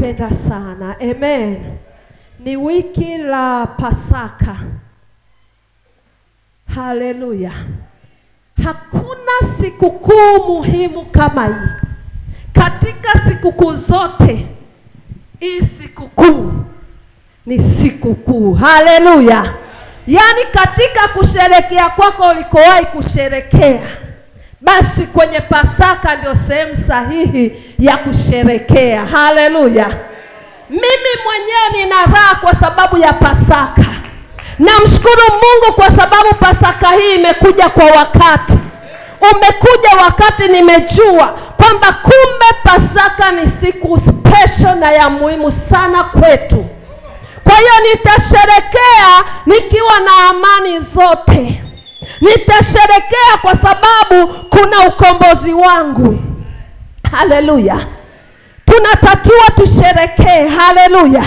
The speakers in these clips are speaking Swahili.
ninawapenda sana. Amen. Ni wiki la Pasaka. Haleluya. Hakuna sikukuu muhimu kama hii. Katika sikukuu zote, hii sikukuu ni sikukuu. Haleluya. Yaani katika kusherekea kwako ulikowahi kusherekea, basi kwenye Pasaka ndio sehemu sahihi ya kusherekea. Haleluya. Mimi mwenyewe nina raha kwa sababu ya Pasaka. Namshukuru Mungu kwa sababu Pasaka hii imekuja kwa wakati. Umekuja wakati nimejua kwamba kumbe Pasaka ni siku special na ya muhimu sana kwetu. Kwa hiyo nitasherekea nikiwa na amani zote. Nitasherekea kwa sababu kuna ukombozi wangu. Haleluya. Tunatakiwa tusherekee. Haleluya.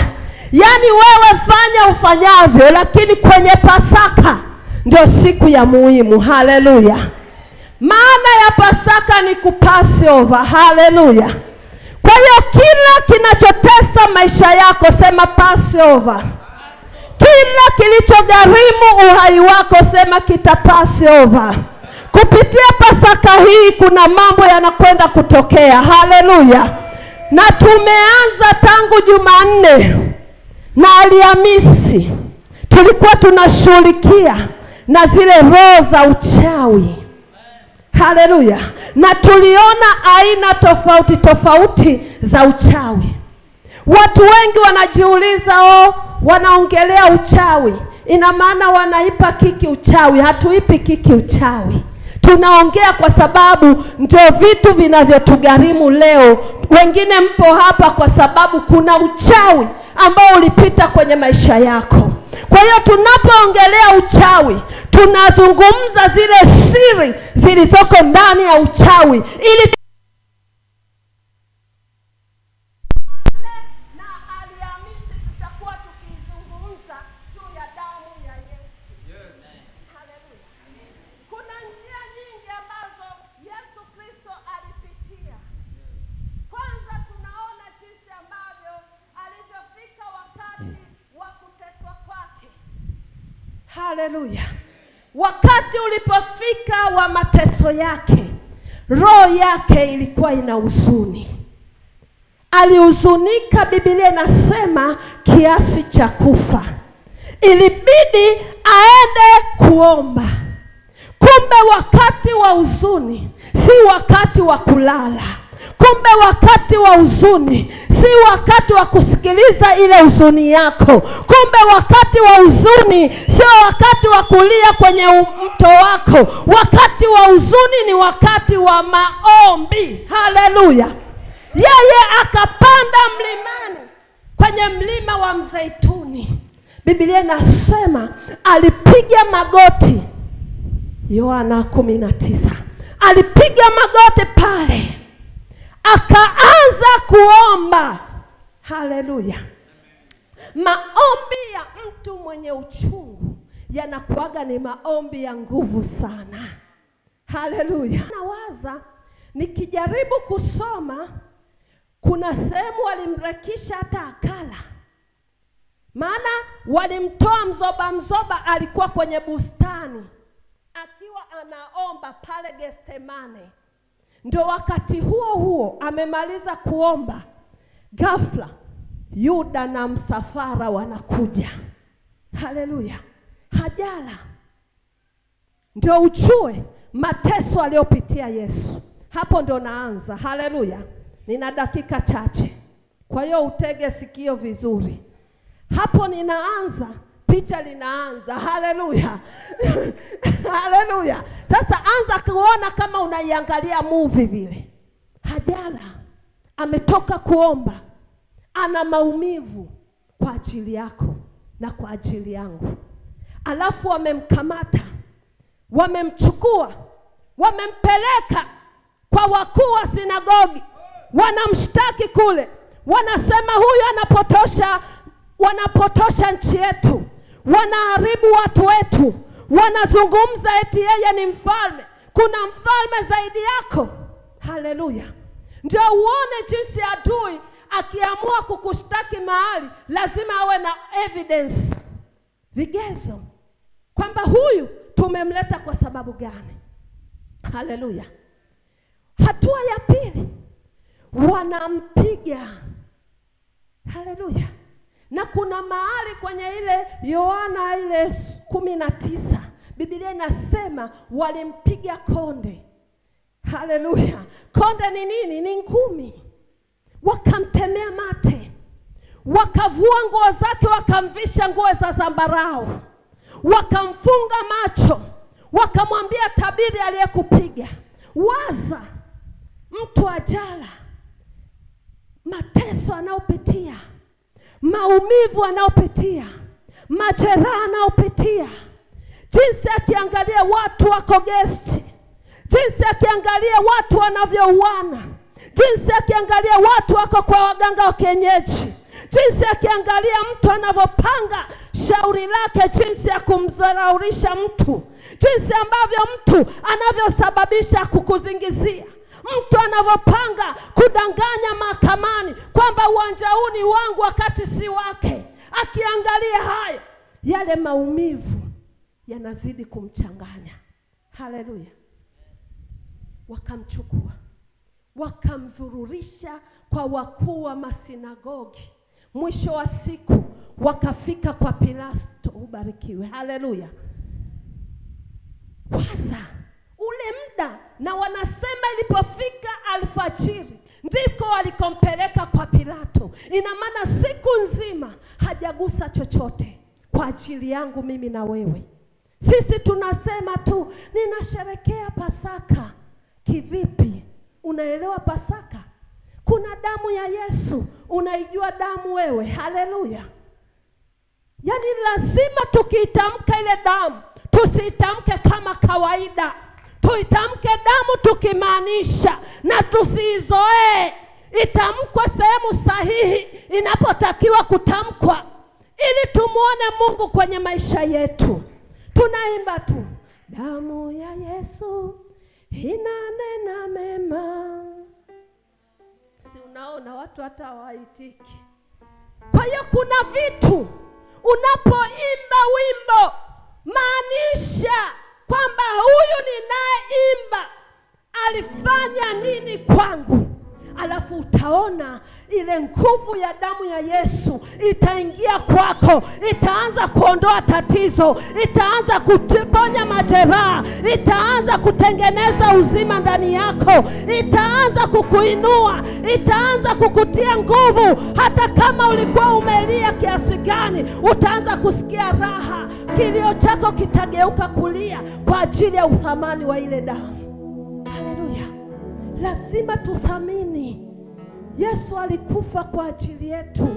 Yaani wewe fanya ufanyavyo, lakini kwenye Pasaka ndio siku ya muhimu. Haleluya. Maana ya Pasaka ni Passover. Haleluya. Kwa hiyo kila kinachotesa maisha yako sema Passover. Kila kilichogharimu uhai wako sema Passover. Kupitia Pasaka hii kuna mambo yanakwenda kutokea. Haleluya. Na tumeanza tangu Jumanne na Alhamisi. Tulikuwa tunashughulikia na zile roho za uchawi. Haleluya. Na tuliona aina tofauti tofauti za uchawi. Watu wengi wanajiuliza, wanaongelea uchawi, ina maana wanaipa kiki uchawi. Hatuipi kiki uchawi. Tunaongea kwa sababu ndio vitu vinavyotugharimu leo. Wengine mpo hapa kwa sababu kuna uchawi ambao ulipita kwenye maisha yako. Kwa hiyo tunapoongelea uchawi, tunazungumza zile siri zilizoko ndani ya uchawi ili na Alhamisi tutakuwa tukizungumza juu ya damu ya Yesu. Yes. Haleluya. Kuna njia nyingi ambazo Yesu Kristo alipitia. Kwanza tunaona jinsi ambavyo alivyofika wakati wa kuteswa kwake. Haleluya. Wakati ulipofika wa mateso yake, roho yake ilikuwa ina huzuni. Alihuzunika, Biblia inasema kiasi cha kufa. Ilibidi aende kuomba. Kumbe wakati wa huzuni si wakati wa kulala. Kumbe wakati wa huzuni si wakati wa kusikiliza ile huzuni yako. Kumbe wakati wa huzuni sio wakati wa kulia kwenye mto wako. Wakati wa huzuni ni wakati wa maombi. Haleluya. Yeye akapanda mlimani, kwenye mlima wa Mzeituni. Biblia inasema alipiga magoti. Yohana 19. Alipiga magoti pale, akaanza kuomba. Haleluya. Maombi ya mtu mwenye uchungu yanakuaga ni maombi ya nguvu sana. Haleluya. Nawaza nikijaribu kusoma, kuna sehemu walimrekisha hata akala. Maana walimtoa mzoba, alikuwa kwenye bustani akiwa anaomba pale Getsemane. Ndio wakati huo amemaliza kuomba, ghafla Yuda na msafara wanakuja. Haleluya. Hajala. Ndio ujue mateso aliyopitia Yesu. Hapo ndo naanza. Haleluya. Nina dakika chache, kwa hiyo utege sikio vizuri. Hapo ninaanza, picha linaanza. Haleluya. Haleluya. Sasa anza kuona kama unaiangalia movie vile. Hajala, ametoka kuomba, ana maumivu kwa ajili yako na kwa ajili yangu. Alafu wamemkamata, wamemchukua, wamempeleka kwa wakuu wa sinagogi. Wanamshtaki kule, wanasema huyu wanapotosha nchi yetu, wanaharibu watu wetu, wanazungumza eti yeye ni mfalme. Kuna mfalme zaidi yako. Haleluya. Ndio uone jinsi adui akiamua kukushtaki mahali lazima awe na evidence, vigezo, kwamba huyu tumemleta kwa sababu gani. Haleluya. Hatua ya pili, wanampiga. Haleluya. Na kuna mahali kwenye ile Yohana ile 19 Biblia inasema walimpiga konde. Haleluya. Konde ni nini? Ni ngumi. Wakamtemea mate, wakavua nguo zake, wakamvisha nguo za zambarau, wakamfunga macho, wakamwambia tabiri aliyekupiga. Waza mtu ajala, mateso anaopitia, maumivu anaopitia, majeraha anaopitia, jinsi akiangalia watu wako guest, jinsi akiangalia watu wanavyouana, jinsi akiangalia watu wako kwa waganga wa kienyeji, jinsi akiangalia mtu anavyopanga shauri lake, jinsi ya kumdharaulisha mtu, jinsi ambavyo mtu anavyosababisha kukuzingizia, mtu anavyopanga kudanganya mahakamani kwamba uwanja huu ni wangu wakati si wake. Akiangalia hayo, yale maumivu yanazidi kumchanganya. Haleluya. Wakamchukua, wakamzururisha kwa wakuu wa masinagogi. Mwisho wa siku wakafika kwa Pilato. Ubarikiwe. Haleluya. Waza ule muda, na wanasema ilipofika alfajiri ndiko walikompeleka kwa Pilato. Ina maana siku nzima hajagusa chochote kwa ajili yangu mimi na wewe. Sisi tunasema tu ninasherekea Pasaka. Kivipi? Unaelewa Pasaka? Kuna damu ya Yesu. Unaijua damu wewe? Haleluya. Yaani lazima tukiitamka ile damu, tusiitamke kama kawaida. Tuitamke damu tukimaanisha, na tusiizoee. Itamkwe sehemu sahihi inapotakiwa kutamkwa, ili tumuone Mungu kwenye maisha yetu. Tunaimba tu, damu ya Yesu inanena mema. Si unaona watu hata hawaitiki. Kwa hiyo kuna vitu unapoimba wimbo, maanisha kwamba huyu ninayeimba alifanya nini kwangu. Alafu utaona ile nguvu ya damu ya Yesu itaingia kwako, itaanza kuondoa tatizo, itaanza kuponya majeraha, itaanza kutengeneza uzima ndani yako, itaanza kukuinua, itaanza kukutia nguvu. Hata kama ulikuwa umelia kiasi gani, utaanza kusikia raha. Kilio chako kitageuka kulia kwa ajili ya uthamani wa ile damu. Haleluya. Lazima tuthamini. Yesu alikufa kwa ajili yetu,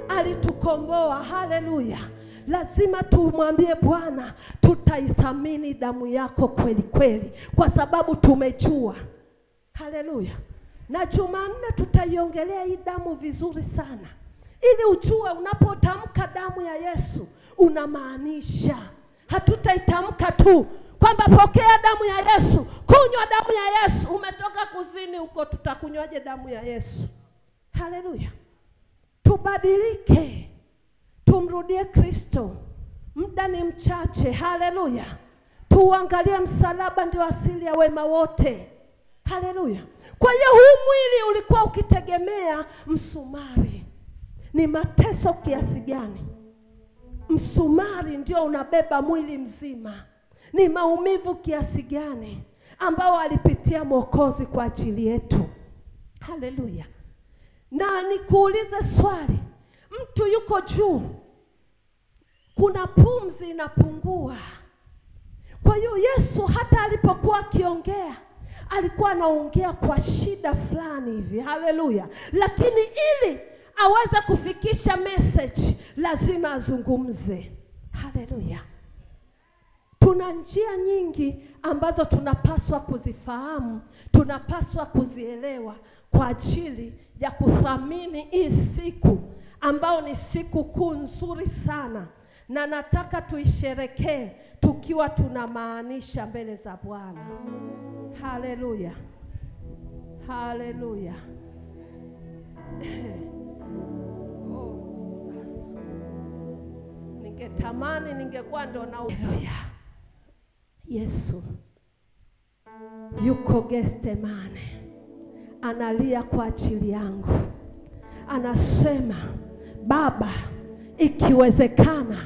alitukomboa. Haleluya. Lazima tumwambie Bwana, tutaithamini damu yako kweli kweli, kwa sababu tumejua. Haleluya. Na Jumanne tutaiongelea hii damu vizuri sana, ili ujue unapotamka damu ya Yesu unamaanisha. Hatutaitamka tu kwamba pokea damu ya Yesu, kunywa damu ya Yesu. Umetoka kuzini huko, tutakunywaje damu ya Yesu? Haleluya. Tubadilike, tumrudie Kristo. Muda ni mchache. Haleluya. Tuangalie msalaba, ndio asili ya wema wote. Haleluya. Kwa hiyo huu mwili ulikuwa ukitegemea msumari. Ni mateso kiasi gani? Msumari ndio unabeba mwili mzima. Ni maumivu kiasi gani ambao alipitia Mwokozi kwa ajili yetu. Haleluya. Na nikuulize swali, mtu yuko juu, kuna pumzi inapungua. Kwa hiyo Yesu hata alipokuwa akiongea, alikuwa anaongea kwa shida fulani hivi. Haleluya. Lakini ili aweze kufikisha message, lazima azungumze. Haleluya. Tuna njia nyingi ambazo tunapaswa kuzifahamu, tunapaswa kuzielewa kwa ajili ya kuthamini hii siku ambao ni siku kuu nzuri sana, na nataka tuisherekee tukiwa tunamaanisha mbele za Bwana. Haleluya. Haleluya. ningetamani ningekuwa ndo na Yesu yuko Getsemane, analia kwa ajili yangu, anasema Baba, ikiwezekana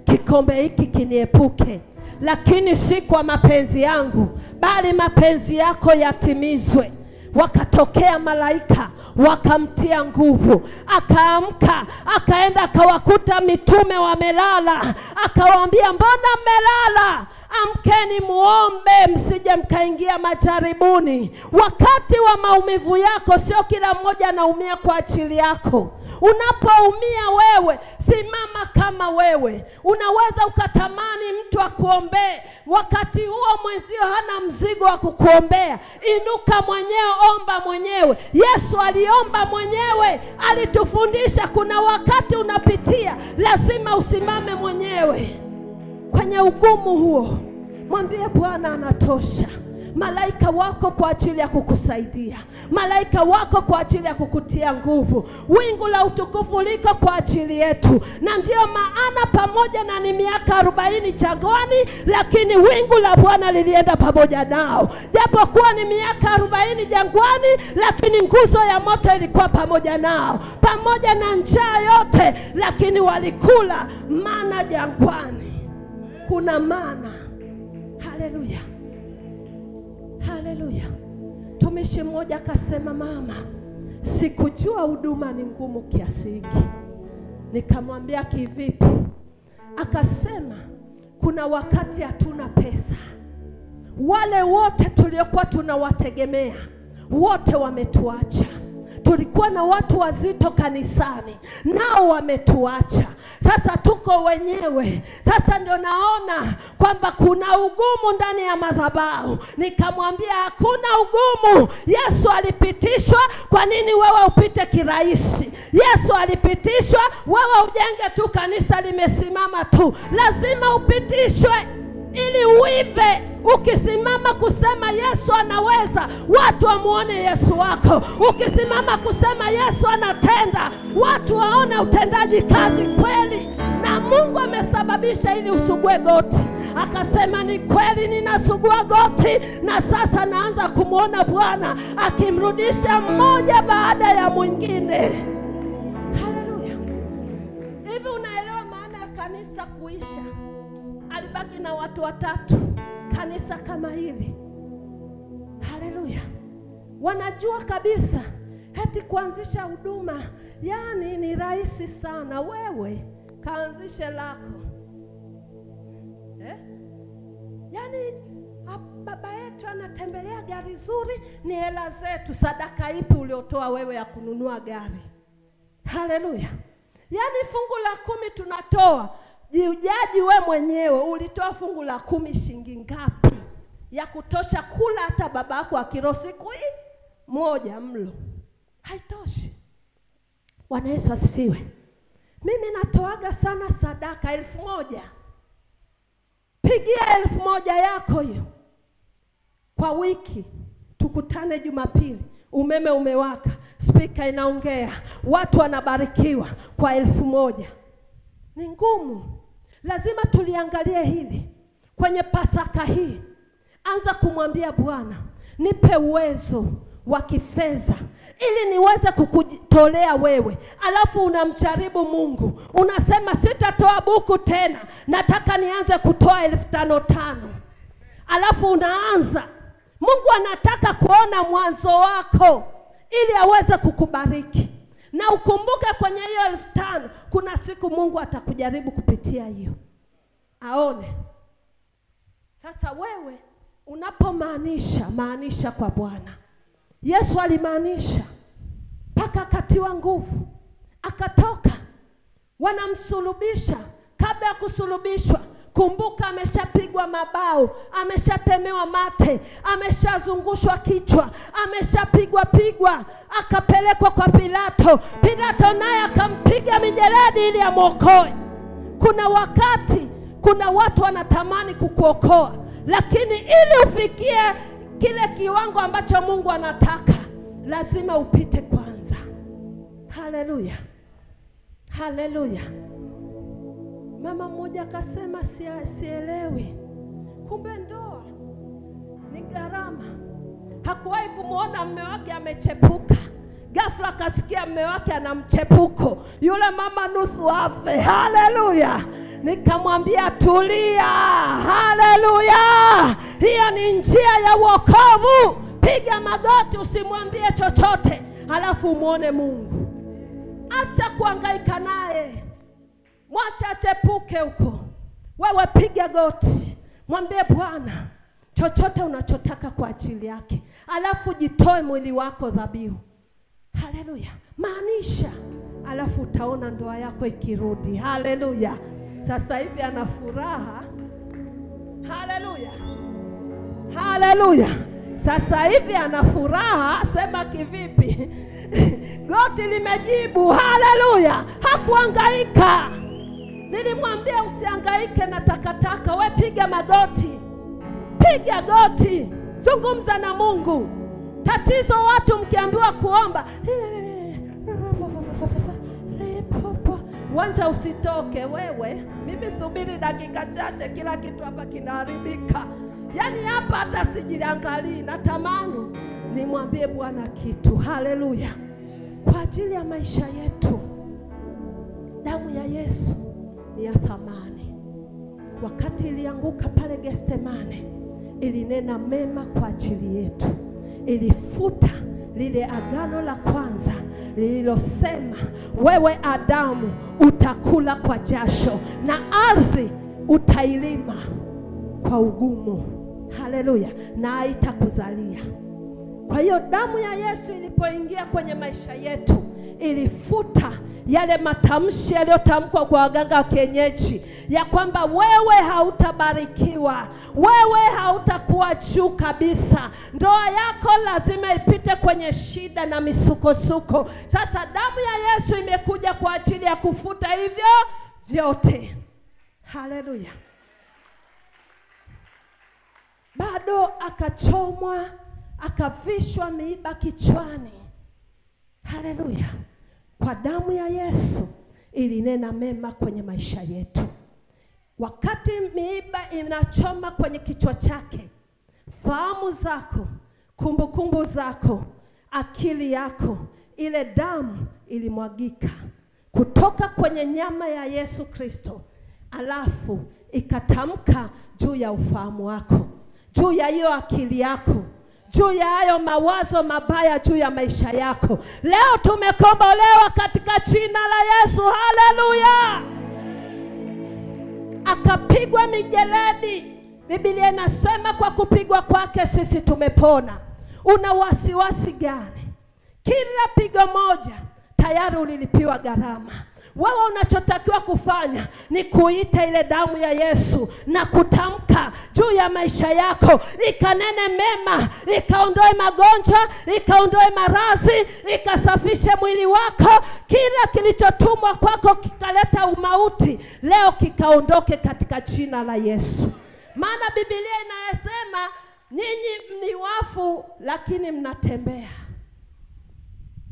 kikombe hiki kiniepuke, lakini si kwa mapenzi yangu, bali mapenzi yako yatimizwe. Wakatokea malaika wakamtia nguvu, akaamka, akaenda akawakuta mitume wamelala, akawaambia, mbona mmelala? Amkeni muombe, msije mkaingia majaribuni. Wakati wa maumivu yako, sio kila mmoja anaumia kwa ajili yako. Unapoumia wewe, simama kama wewe. Unaweza ukatamani mtu akuombee, wakati huo mwenzio hana mzigo wa kukuombea. Inuka mwenyewe, omba mwenyewe. Yesu aliomba mwenyewe, alitufundisha kuna wakati unapitia, lazima usimame mwenyewe. Kwenye ugumu huo, mwambie Bwana anatosha. Malaika wako kwa ajili ya kukusaidia, malaika wako kwa ajili ya kukutia nguvu. Wingu la utukufu liko kwa ajili yetu, na ndio maana pamoja na ni miaka 40 jangwani, lakini wingu la Bwana lilienda pamoja nao. Japokuwa ni miaka 40 jangwani, lakini nguzo ya moto ilikuwa pamoja nao. Pamoja na njaa yote, lakini walikula mana jangwani. Kuna mana. Haleluya. Haleluya. Tumishi mmoja akasema, mama, sikujua huduma ni ngumu kiasi hiki. Nikamwambia, kivipi? Akasema, kuna wakati hatuna pesa. Wale wote tuliokuwa tunawategemea, wote wametuacha. Tulikuwa na watu wazito kanisani, nao wametuacha. Sasa tuko wenyewe. Sasa ndio naona kwamba kuna ugumu ndani ya madhabahu. Nikamwambia, hakuna ugumu. Yesu alipitishwa, kwa nini wewe upite kirahisi? Yesu alipitishwa, wewe ujenge tu kanisa limesimama tu. Lazima upitishwe ili uive. Ukisimama kusema Yesu anaweza, watu wamuone Yesu wako. Ukisimama kusema Yesu anatenda, watu waone utendaji kazi kweli. Na Mungu amesababisha ili usugue goti. Akasema, ni kweli ninasugua goti, na sasa naanza kumuona Bwana akimrudisha mmoja baada ya mwingine. Haleluya. Hivi unaelewa maana ya kanisa kuisha? Alibaki na watu 3, kanisa kama hili. Haleluya. Wanajua kabisa heti kuanzisha huduma yani ni rahisi sana. Wewe kaanzishe lako. Yani baba yetu anatembelea gari zuri, ni hela zetu. Sadaka ipi uliotoa wewe ya kununua gari? Haleluya. Yani fungu la 10 tunatoa. Jiujaji we mwenyewe, ulitoa fungu la 10 shilingi ngapi ya kutosha kula hata babako akiro siku moja mlo? Haitoshi. Bwana Yesu asifiwe. Mimi natoaga sana sadaka 1000. Pigia 1000 yako hiyo kwa wiki. Tukutane Jumapili, umeme umewaka, speaker inaongea, watu wanabarikiwa kwa 1000. Ni ngumu. Lazima tuliangalie hili kwenye Pasaka hii. Anza kumwambia Bwana, nipe uwezo wa kifedha ili niweze kukutolea wewe. Alafu unamjaribu Mungu, unasema sitatoa buku tena, nataka nianze kutoa 5,500. Alafu unaanza. Mungu anataka kuona mwanzo wako ili aweze kukubariki. Na ukumbuke kwenye hiyo 5,000 kuna siku Mungu atakujaribu kupitia hiyo, aone. Sasa wewe unapomaanisha kwa Bwana. Yesu alimaanisha mpaka akatiwa nguvu, akatoka. Wanamsulubisha. Kabla ya kusulubishwa, kumbuka ameshapigwa mabao, ameshatemewa mate, ameshazungushwa kichwa, ameshapigwa, akapelekwa kwa Pilato. Pilato naye akampiga mijeledi ili amwokoe. Kuna wakati kuna watu wanatamani kukuokoa, lakini ili ufikie kile kiwango ambacho Mungu anataka, lazima upite kwanza. Haleluya. Haleluya. Mama mmoja akasema sielewi, kumbe ndoa ni gharama. Hakuwahi kumuona mume wake amechepuka, ghafla kasikia mume wake ana mchepuko, yule mama nusu afe. Haleluya! Nikamwambia tulia. Haleluya! Hiyo ni njia ya wokovu. Piga magoti, usimwambie chochote, halafu muone Mungu. Acha kuhangaika naye, mwacha achepuke huko. Wewe piga goti, mwambie Bwana chochote unachotaka kwa ajili yake, halafu jitoe mwili wako dhabihu. Haleluya! Maanisha, halafu utaona ndoa yako ikirudi. Haleluya! Sasa hivi ana furaha. Haleluya! Haleluya! Sasa hivi ana furaha. Sema kivipi? Goti limejibu. Haleluya! Hakuhangaika. Nilimwambia usihangaike na takataka, we piga magoti. Piga goti, zungumza na Mungu. Tatizo watu mkiambiwa kuomba, wanja usitoke wewe. Mimi subiri dakika chache, kila kitu hapa kinaharibika. Yaani hapa hata sijiangalii. Natamani nimwambie Bwana kitu. Haleluya! Kwa ajili ya maisha yetu, damu ya Yesu ni ya thamani. Wakati ilianguka pale Getsemane, ilinena mema kwa ajili yetu. Ilifuta lile agano la kwanza lililosema, wewe Adamu utakula kwa jasho na ardhi utailima kwa ugumu. Haleluya! Na haitakuzalia. Kwa hiyo damu ya Yesu ilipoingia kwenye maisha yetu, ilifuta yale matamshi yaliyotamkwa kwa waganga wa kienyeji ya kwamba wewe hautabarikiwa, wewe hautakuwa juu kabisa, ndoa yako lazima ipite kwenye shida na misukosuko. Sasa damu ya Yesu imekuja kwa ajili ya kufuta hivyo vyote. Haleluya! Bado akachomwa, akavishwa miiba kichwani. Haleluya! Kwa damu ya Yesu ilinena mema kwenye maisha yetu. Wakati miiba inachoma kwenye kichwa chake, fahamu zako, kumbukumbu zako, akili yako, ile damu ilimwagika kutoka kwenye nyama ya Yesu Kristo, alafu ikatamka juu ya ufahamu wako, juu ya hiyo akili yako, juu ya hayo mawazo mabaya juu ya maisha yako. Leo tumekombolewa katika jina la Yesu. Haleluya! Akapigwa mijeledi. Biblia inasema kwa kupigwa kwake sisi tumepona. Una wasiwasi gani? Kila pigo moja tayari ulilipiwa gharama. Wewe unachotakiwa kufanya ni kuita ile damu ya Yesu na kutamka juu ya maisha yako, ikanene mema, ikaondoe magonjwa, ikaondoe maradhi, ikasafishe mwili wako. Kila kilichotumwa kwako kikaleta umauti, leo kikaondoke katika jina la Yesu. Maana Biblia inasema nyinyi ni wafu lakini mnatembea.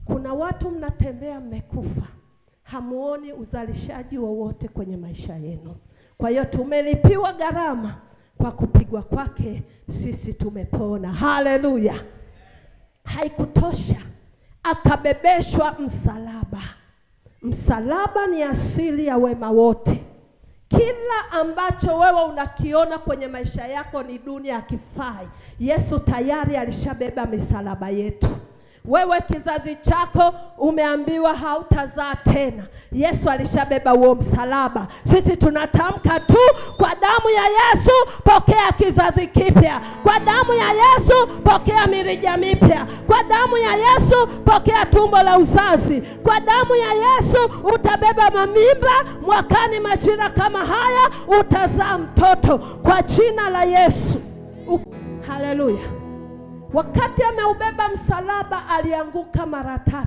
Kuna watu mnatembea mmekufa, hamuoni uzalishaji wowote kwenye maisha yenu. Kwa hiyo tumelipiwa gharama, kwa kupigwa kwake sisi tumepona. Haleluya! Haikutosha, akabebeshwa msalaba. Msalaba ni asili ya wema wote. Kila ambacho wewe unakiona kwenye maisha yako ni dunia, hakifai. Yesu tayari alishabeba misalaba yetu. Wewe kizazi chako umeambiwa hautazaa tena, Yesu alishabeba huo msalaba. Sisi tunatamka tu kwa damu ya Yesu pokea kizazi kipya, kwa damu ya Yesu pokea mirija mipya, kwa damu ya Yesu pokea tumbo la uzazi, kwa damu ya Yesu utabeba mamimba, mwakani majira kama haya utazaa mtoto kwa jina la Yesu. Haleluya! Wakati ameubeba msalaba alianguka mara 3.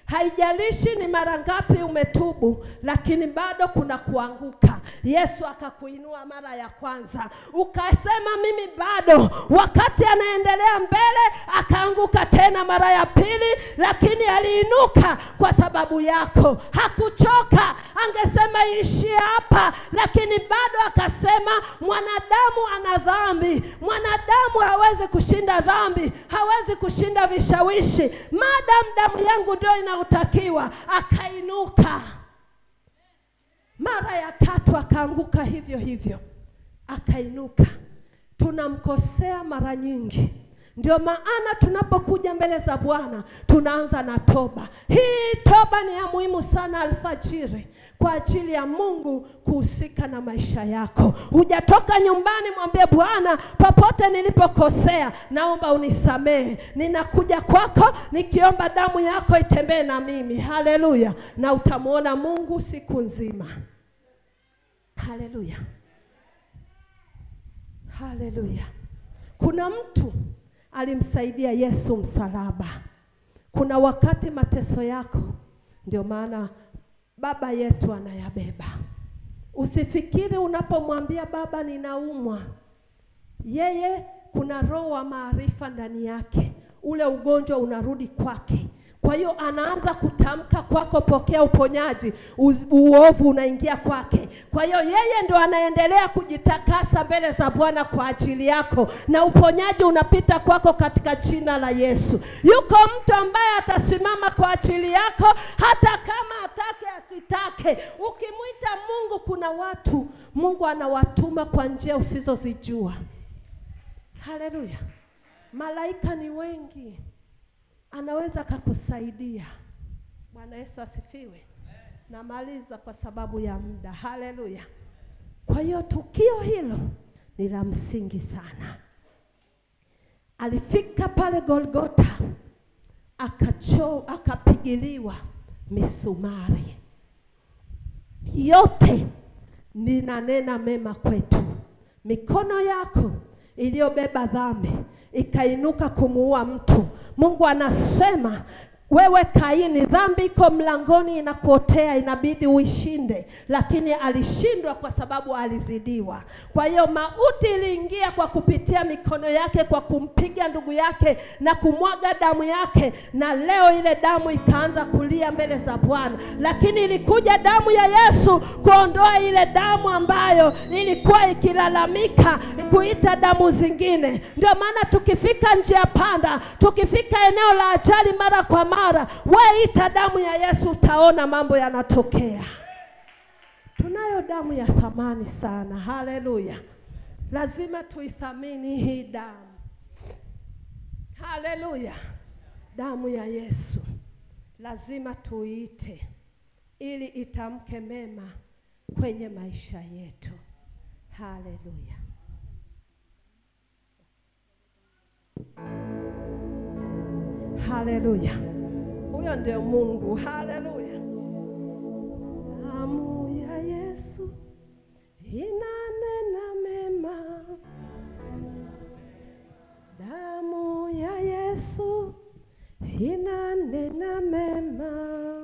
Haijalishi ni mara ngapi umetubu, lakini bado kuna kuanguka. Yesu akakuinua mara ya kwanza, ukasema mimi bado. Wakati anaendelea mbele, akaanguka tena mara ya pili, lakini aliinuka kwa sababu yako. Hakuchoka, angesema ishie hapa, lakini bado akasema mwanadamu ana dhambi. Mwanadamu hawezi kushinda dhambi, hawezi kushinda vishawishi, maadamu damu yangu ndio inautakiwa. Akainuka mara ya tatu, akaanguka hivyo hivyo, akainuka. Tunamkosea mara nyingi, ndio maana tunapokuja mbele za Bwana tunaanza na toba. Hii toba ni ya muhimu sana alfajiri, kwa ajili ya Mungu kuhusika na maisha yako. Hujatoka nyumbani, mwambie Bwana, popote nilipokosea naomba unisamehe. Ninakuja kwako nikiomba damu yako itembee na mimi. Haleluya. Na utamwona Mungu siku nzima. Haleluya. Haleluya. Kuna mtu alimsaidia Yesu msalaba. Kuna wakati mateso yako ndio maana Baba yetu anayabeba. Usifikiri unapomwambia Baba ninaumwa, yeye kuna roho wa maarifa ndani yake, ule ugonjwa unarudi kwake. Kwa hiyo anaanza kutamka kwako, pokea uponyaji, uovu unaingia kwake. Kwa hiyo yeye ndo anaendelea kujitakasa mbele za Bwana kwa ajili yako, na uponyaji unapita kwako katika jina la Yesu. Yuko mtu ambaye atasimama kwa ajili yako hata kama atake asitake. Ukimwita Mungu, kuna watu Mungu anawatuma kwa njia usizozijua. Haleluya. Malaika ni wengi, anaweza kukusaidia. Bwana Yesu asifiwe. Namaliza kwa sababu ya muda. Haleluya. Kwa hiyo tukio hilo ni la msingi sana. Alifika pale Golgotha, akapigiliwa misumari. Yote ninanena mema kwetu. Mikono yako iliyobeba dhambi ikainuka kumuua mtu. Mungu anasema, wewe Kaini, dhambi iko mlangoni inakuotea, inabidi uishinde. Lakini alishindwa kwa sababu alizidiwa. Kwa hiyo mauti iliingia kwa kupitia mikono yake, kwa kumpiga ndugu yake na kumwaga damu yake. Na leo ile damu ikaanza kulia mbele za Bwana. Lakini ilikuja damu ya Yesu kuondoa ile damu ambayo ilikuwa ikilalamika kuita damu zingine. Ndio maana tukifika njia panda, tukifika eneo la ajali mara kwa mara, waita damu ya Yesu, utaona mambo yanatokea. Tunayo damu ya thamani sana. Haleluya. Lazima tuithamini hii damu. Haleluya. Damu ya Yesu lazima tuiite, ili itamke mema kwenye maisha yetu. Haleluya. Haleluya. Huyo ndio Mungu. Haleluya. Damu ya Yesu inanena mema. Damu ya Yesu inanena mema.